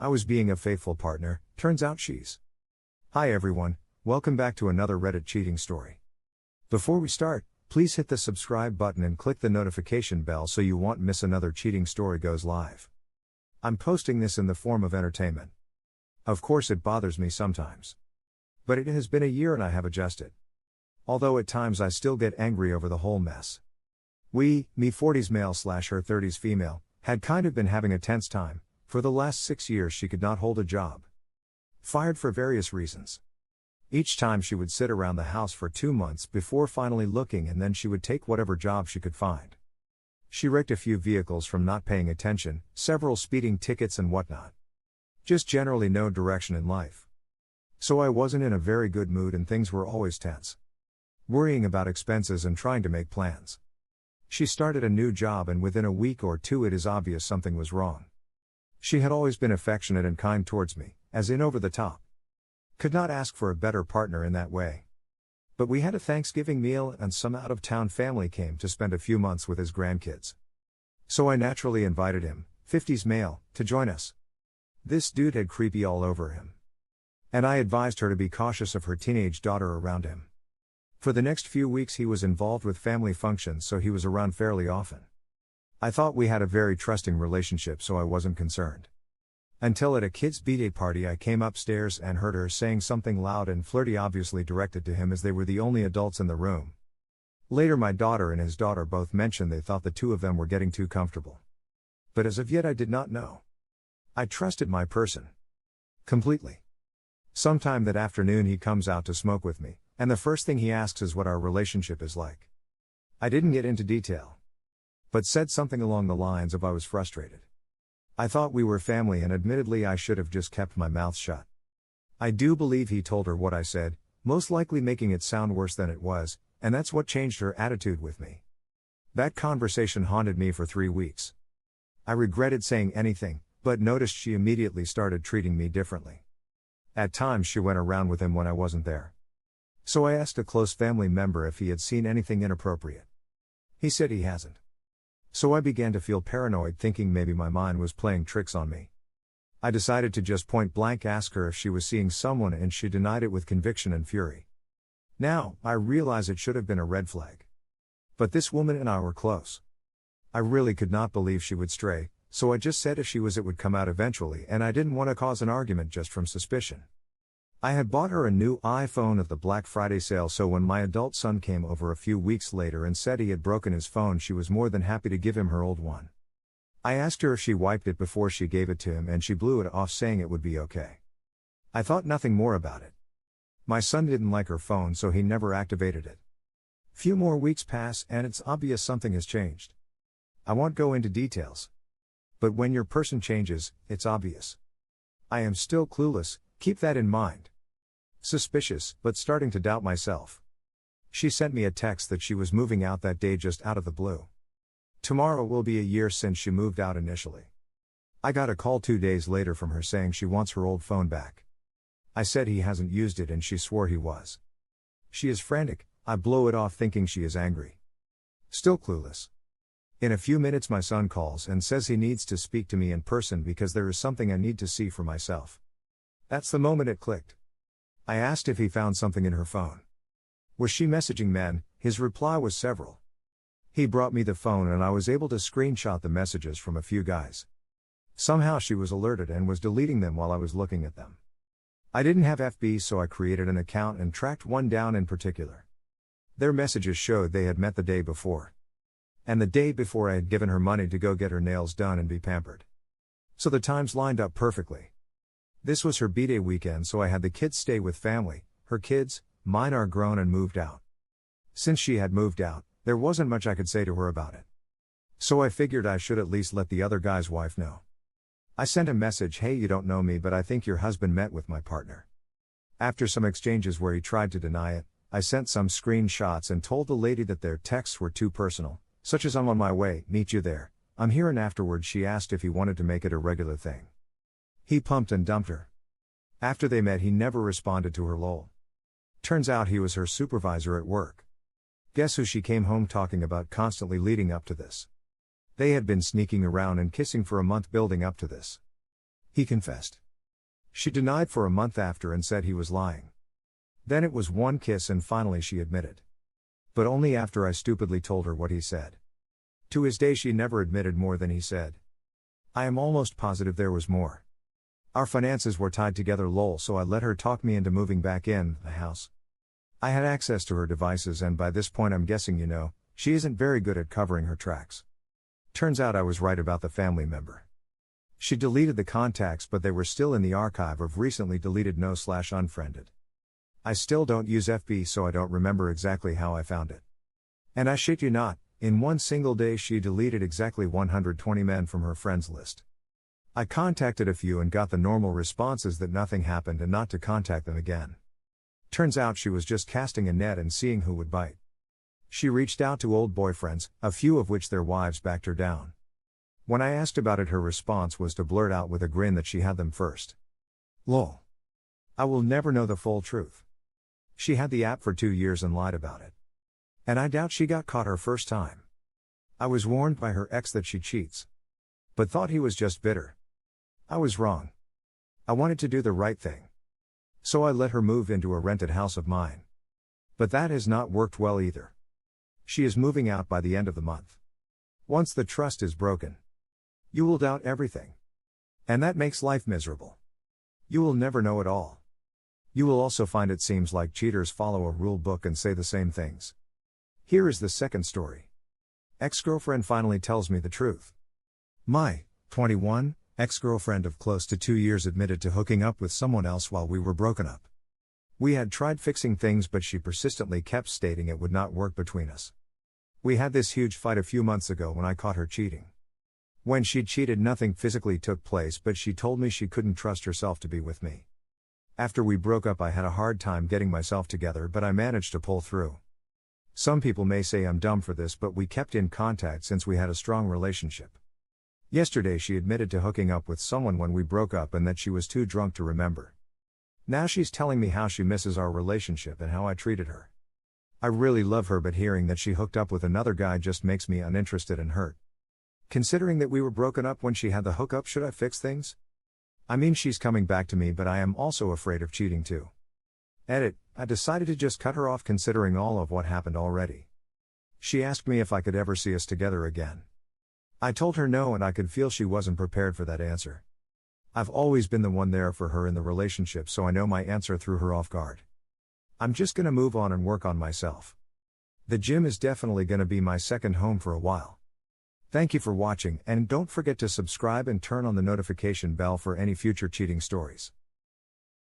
I was being a faithful partner, turns out she's. Hi everyone, welcome back to another Reddit cheating story. Before we start, please hit the subscribe button and click the notification bell so you won't miss another cheating story goes live. I'm posting this in the form of entertainment. Of course it bothers me sometimes. But it has been a year and I have adjusted. Although at times I still get angry over the whole mess. Me 40s male / her 30s female, had kind of been having a tense time. For the last 6 years she could not hold a job. Fired for various reasons. Each time she would sit around the house for 2 months before finally looking, and then she would take whatever job she could find. She wrecked a few vehicles from not paying attention, several speeding tickets and whatnot. Just generally no direction in life. So I wasn't in a very good mood and things were always tense. Worrying about expenses and trying to make plans. She started a new job and within a week or two it is obvious something was wrong. She had always been affectionate and kind towards me, as in over the top. Could not ask for a better partner in that way. But we had a Thanksgiving meal and some out-of-town family came to spend a few months with his grandkids. So I naturally invited him, 50s male, to join us. This dude had creepy all over him. And I advised her to be cautious of her teenage daughter around him. For the next few weeks he was involved with family functions, so he was around fairly often. I thought we had a very trusting relationship, so I wasn't concerned. Until at a kid's b-day party I came upstairs and heard her saying something loud and flirty, obviously directed to him, as they were the only adults in the room. Later my daughter and his daughter both mentioned they thought the two of them were getting too comfortable. But as of yet I did not know. I trusted my person. Completely. Sometime that afternoon he comes out to smoke with me. And the first thing he asks is what our relationship is like. I didn't get into detail. But said something along the lines of I was frustrated. I thought we were family and admittedly I should have just kept my mouth shut. I do believe he told her what I said, most likely making it sound worse than it was, and that's what changed her attitude with me. That conversation haunted me for 3 weeks. I regretted saying anything, but noticed she immediately started treating me differently. At times she went around with him when I wasn't there. So I asked a close family member if he had seen anything inappropriate. He said he hasn't. So I began to feel paranoid, thinking maybe my mind was playing tricks on me. I decided to just point blank ask her if she was seeing someone, and she denied it with conviction and fury. Now, I realize it should have been a red flag. But this woman and I were close. I really could not believe she would stray, so I just said if she was it would come out eventually, and I didn't want to cause an argument just from suspicion. I had bought her a new iPhone at the Black Friday sale, so when my adult son came over a few weeks later and said he had broken his phone, she was more than happy to give him her old one. I asked her if she wiped it before she gave it to him and she blew it off, saying it would be okay. I thought nothing more about it. My son didn't like her phone, so he never activated it. Few more weeks pass and it's obvious something has changed. I won't go into details. But when your person changes, it's obvious. I am still clueless, keep that in mind. Suspicious, but starting to doubt myself. She sent me a text that she was moving out that day, just out of the blue. Tomorrow will be a year since she moved out initially. I got a call 2 days later from her saying she wants her old phone back. I said he hasn't used it and she swore he was. She is frantic, I blow it off thinking she is angry. Still clueless. In a few minutes my son calls and says he needs to speak to me in person because there is something I need to see for myself. That's the moment it clicked. I asked if he found something in her phone. Was she messaging men? His reply was several. He brought me the phone and I was able to screenshot the messages from a few guys. Somehow she was alerted and was deleting them while I was looking at them. I didn't have FB, so I created an account and tracked one down in particular. Their messages showed they had met the day before. And the day before I had given her money to go get her nails done and be pampered. So the times lined up perfectly. This was her b-day weekend, so I had the kids stay with family. Her kids, mine, are grown and moved out. Since she had moved out, there wasn't much I could say to her about it. So I figured I should at least let the other guy's wife know. I sent a message, hey, you don't know me, but I think your husband met with my partner. After some exchanges where he tried to deny it, I sent some screenshots and told the lady that their texts were too personal, such as I'm on my way, meet you there, I'm here, and afterwards she asked if he wanted to make it a regular thing. He pumped and dumped her. After they met he never responded to her, lol. Turns out he was her supervisor at work. Guess who she came home talking about constantly leading up to this? They had been sneaking around and kissing for a month building up to this. He confessed. She denied for a month after and said he was lying. Then it was one kiss and finally she admitted. But only after I stupidly told her what he said. To his day she never admitted more than he said. I am almost positive there was more. Our finances were tied together lol, so I let her talk me into moving back in the house. I had access to her devices and by this point I'm guessing she isn't very good at covering her tracks. Turns out I was right about the family member. She deleted the contacts but they were still in the archive of recently deleted no/unfriended. I still don't use FB so I don't remember exactly how I found it. And I shit you not, in one single day she deleted exactly 120 men from her friends list. I contacted a few and got the normal responses that nothing happened and not to contact them again. Turns out she was just casting a net and seeing who would bite. She reached out to old boyfriends, a few of which their wives backed her down. When I asked about it her response was to blurt out with a grin that she had them first. Lol. I will never know the full truth. She had the app for 2 years and lied about it. And I doubt she got caught her first time. I was warned by her ex that she cheats. But thought he was just bitter. I was wrong. I wanted to do the right thing. So I let her move into a rented house of mine. But that has not worked well either. She is moving out by the end of the month. Once the trust is broken, you will doubt everything. And that makes life miserable. You will never know it all. You will also find it seems like cheaters follow a rule book and say the same things. Here is the second story. Ex-girlfriend finally tells me the truth. My 21 ex-girlfriend of close to 2 years admitted to hooking up with someone else while we were broken up. We had tried fixing things but she persistently kept stating it would not work between us. We had this huge fight a few months ago when I caught her cheating. When she cheated nothing physically took place but she told me she couldn't trust herself to be with me. After we broke up I had a hard time getting myself together but I managed to pull through. Some people may say I'm dumb for this but we kept in contact since we had a strong relationship. Yesterday she admitted to hooking up with someone when we broke up and that she was too drunk to remember. Now she's telling me how she misses our relationship and how I treated her. I really love her but hearing that she hooked up with another guy just makes me uninterested and hurt. Considering that we were broken up when she had the hookup, should I fix things? I mean she's coming back to me but I am also afraid of cheating too. Edit, I decided to just cut her off considering all of what happened already. She asked me if I could ever see us together again. I told her no and I could feel she wasn't prepared for that answer. I've always been the one there for her in the relationship so I know my answer threw her off guard. I'm just gonna move on and work on myself. The gym is definitely gonna be my second home for a while. Thank you for watching and don't forget to subscribe and turn on the notification bell for any future cheating stories.